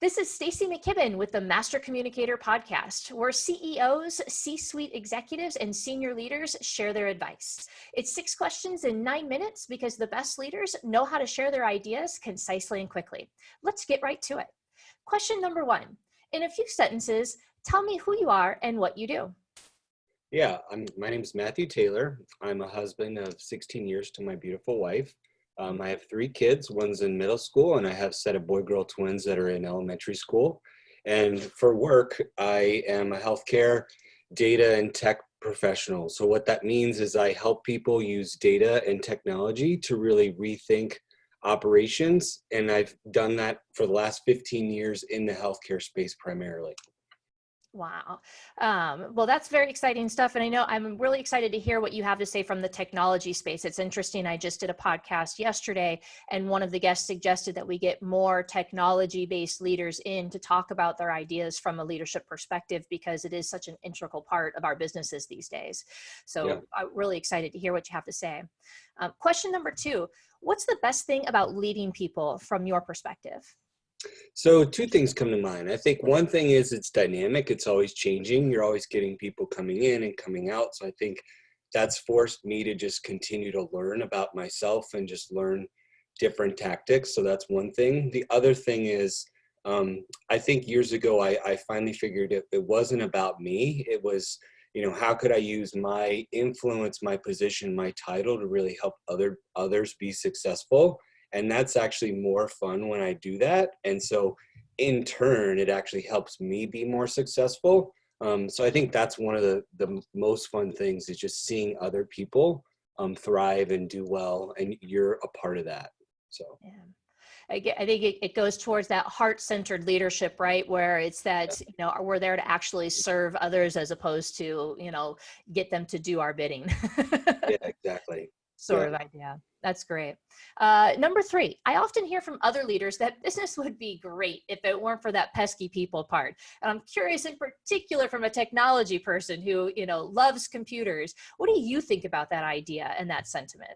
This is Stacy McKibben with the Master Communicator podcast, where CEOs, C-suite executives, and senior leaders share their advice. It's 6 questions in 9 minutes because the best leaders know how to share their ideas concisely and quickly. Let's get right to it. Question number 1. In a few sentences, tell me who you are and what you do. Yeah, my name's Matthew Taylor. I'm a husband of 16 years to my beautiful wife. I have 3 kids. One's in middle school, and I have a set of boy-girl twins that are in elementary school. And for work, I am a healthcare data and tech professional. So what that means is I help people use data and technology to really rethink operations. And I've done that for the last 15 years in the healthcare space primarily. Wow. Well, that's very exciting stuff. And I know I'm really excited to hear what you have to say from the technology space. It's interesting. I just did a podcast yesterday, and one of the guests suggested that we get more technology-based leaders in to talk about their ideas from a leadership perspective, because it is such an integral part of our businesses these days. So Yeah. I'm really excited to hear what you have to say. Question number 2, what's the best thing about leading people from your perspective? So 2 things come to mind. I think one thing is it's dynamic. It's always changing. You're always getting people coming in and coming out. So I think that's forced me to just continue to learn about myself and just learn different tactics. So that's one thing. The other thing is, I think years ago, I finally figured it wasn't about me. It was, how could I use my influence, my position, my title to really help others be successful? And that's actually more fun when I do that. And so in turn, it actually helps me be more successful. So I think that's one of the most fun things, is just seeing other people thrive and do well. And you're a part of that. So Yeah. I think it goes towards that heart-centered leadership, right? Where it's that, we're there to actually serve others as opposed to, get them to do our bidding. yeah, exactly. Sort Yeah. of idea. That's great. Number 3, I often hear from other leaders that business would be great if it weren't for that pesky people part. And I'm curious in particular from a technology person who, loves computers. What do you think about that idea and that sentiment?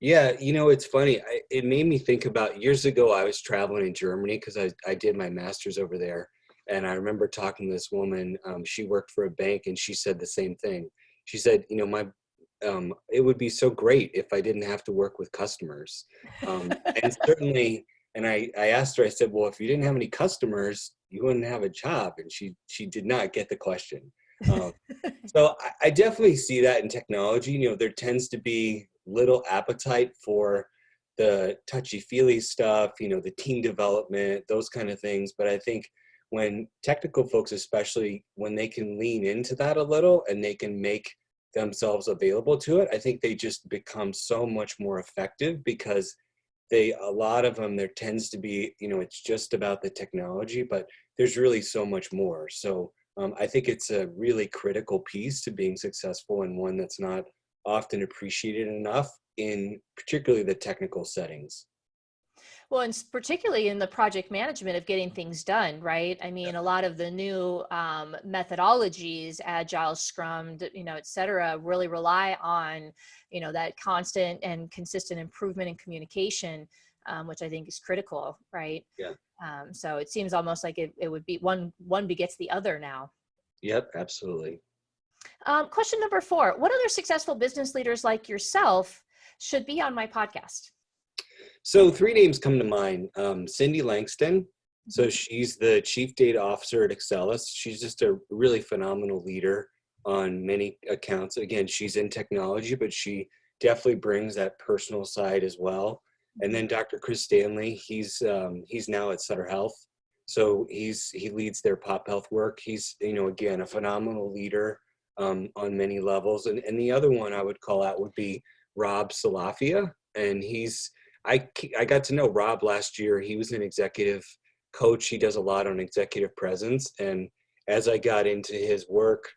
Yeah, it's funny. It made me think about years ago, I was traveling in Germany because I did my master's over there. And I remember talking to this woman. She worked for a bank, and she said the same thing. She said, it would be so great if I didn't have to work with customers. And certainly, and I asked her, I said, well, if you didn't have any customers, you wouldn't have a job. And she did not get the question. Um, so I definitely see that in technology. There tends to be little appetite for the touchy-feely stuff, the team development, those kind of things. But I think when technical folks, especially when they can lean into that a little and they can make themselves available to it, I think they just become so much more effective, because a lot of them, there tends to be, it's just about the technology, but there's really so much more. So I think it's a really critical piece to being successful, and one that's not often appreciated enough in particularly the technical settings. Well, and particularly in the project management of getting things done, right? I mean, a lot of the new methodologies, Agile, Scrum, et cetera, really rely on, that constant and consistent improvement in communication, which I think is critical, right? Yeah. So it seems almost like it would be one begets the other now. Yep, absolutely. Question number 4, what other successful business leaders like yourself should be on my podcast? So 3 names come to mind. Cindy Langston. So she's the chief data officer at Excelis. She's just a really phenomenal leader on many accounts. Again, she's in technology, but she definitely brings that personal side as well. And then Dr. Chris Stanley, he's now at Sutter Health. So he leads their pop health work. He's, again, a phenomenal leader on many levels. And the other one I would call out would be Rob Salafia. And I got to know Rob last year. He was an executive coach. He does a lot on executive presence. And as I got into his work,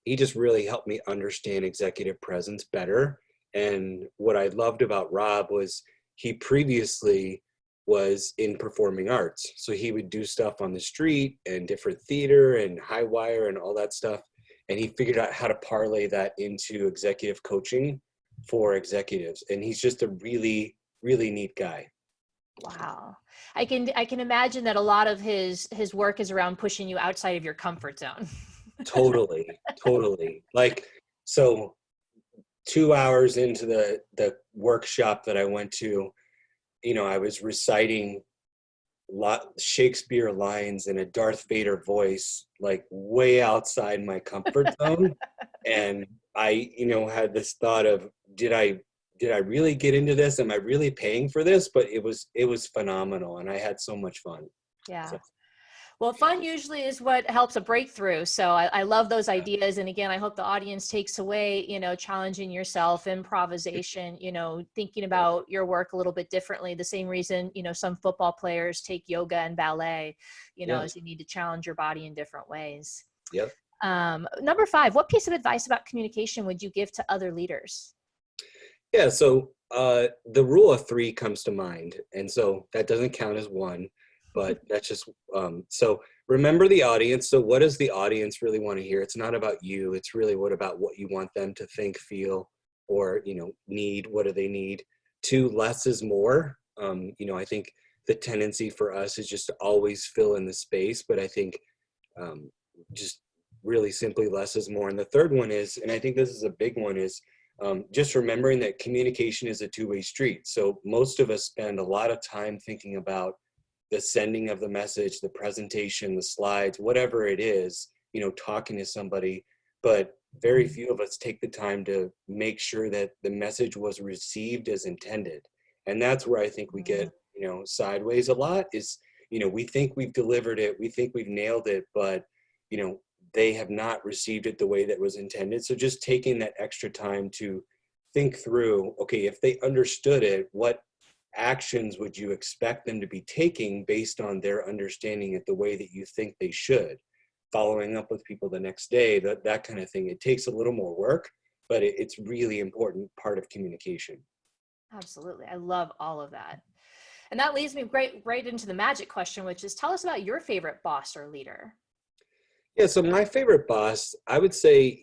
he just really helped me understand executive presence better. And what I loved about Rob was he previously was in performing arts. So he would do stuff on the street and different theater and high wire and all that stuff. And he figured out how to parlay that into executive coaching for executives. And he's just a really, really neat guy. Wow. I can imagine that a lot of his work is around pushing you outside of your comfort zone. Totally, totally. Like, so 2 hours into the workshop that I went to, I was reciting Shakespeare lines in a Darth Vader voice, like way outside my comfort zone. And I, had this thought of, did I really get into this? Am I really paying for this? But it was phenomenal, and I had so much fun. Yeah. So, Well, fun usually is what helps a breakthrough. So I love those ideas. And again, I hope the audience takes away, challenging yourself, improvisation, thinking about your work a little bit differently. The same reason, some football players take yoga and ballet, yeah, is you need to challenge your body in different ways. yep. Number 5, what piece of advice about communication would you give to other leaders? Yeah, so the rule of three comes to mind, and so that doesn't count as one, but that's just so remember the audience. So what does the audience really want to hear? It's not about you. It's really about what you want them to think, feel, or need. What do they need? Two, less is more. I think the tendency for us is just to always fill in the space, but I think um, just really simply less is more. And the third one is, and I think this is a big one, is just remembering that communication is a two-way street. So most of us spend a lot of time thinking about the sending of the message, the presentation, the slides, whatever it is, talking to somebody, but very few of us take the time to make sure that the message was received as intended. And that's where I think we get, sideways a lot is, we think we've delivered it, we think we've nailed it, but, you know, they have not received it the way that was intended. So just taking that extra time to think through, okay, if they understood it, what actions would you expect them to be taking based on their understanding it the way that you think they should? Following up with people the next day, that kind of thing. It takes a little more work, but it's really important part of communication. Absolutely. I love all of that. And that leads me right into the magic question, which is tell us about your favorite boss or leader. Yeah, so my favorite boss, I would say,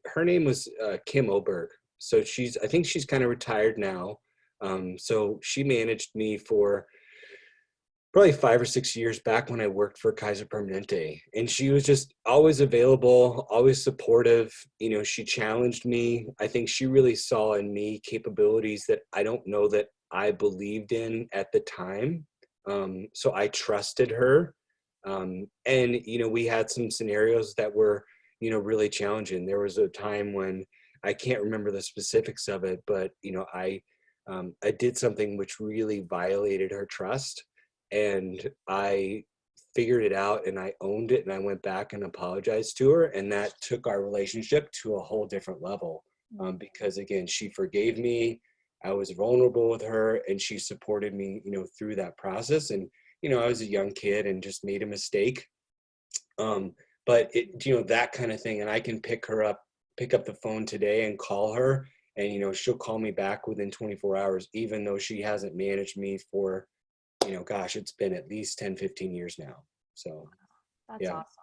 her name was Kim Oberg. So I think she's kind of retired now. So she managed me for probably 5 or 6 years back when I worked for Kaiser Permanente. And she was just always available, always supportive. She challenged me. I think she really saw in me capabilities that I don't know that I believed in at the time. So I trusted her. And we had some scenarios that were, really challenging. There was a time when I can't remember the specifics of it, but, I did something which really violated her trust. And I figured it out and I owned it and I went back and apologized to her. And that took our relationship to a whole different level. Because again, she forgave me. I was vulnerable with her and she supported me, through that process. And, I was a young kid and just made a mistake. But that kind of thing. And I can pick up the phone today and call her and, she'll call me back within 24 hours, even though she hasn't managed me for, gosh, it's been at least 10, 15 years now. So, That's yeah. awesome.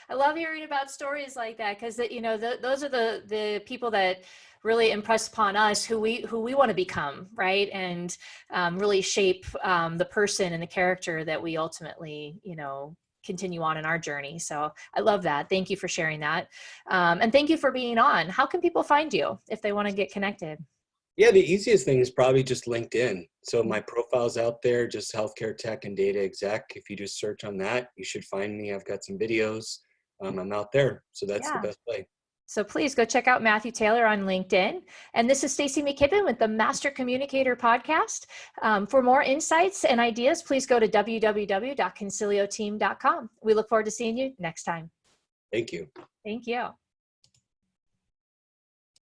I love hearing about stories like that because those are the people that really impress upon us who we want to become, right? And really shape the person and the character that we ultimately, continue on in our journey. So I love that. Thank you for sharing that. And thank you for being on. How can people find you if they want to get connected? Yeah, the easiest thing is probably just LinkedIn. So my profile's out there, just healthcare tech and data exec. If you just search on that, you should find me. I've got some videos. I'm out there. So that's the Yeah. best way. So please go check out Matthew Taylor on LinkedIn. And this is Stacy McKibben with the Master Communicator podcast. For more insights and ideas, please go to www.concilioteam.com. We look forward to seeing you next time. Thank you. Thank you.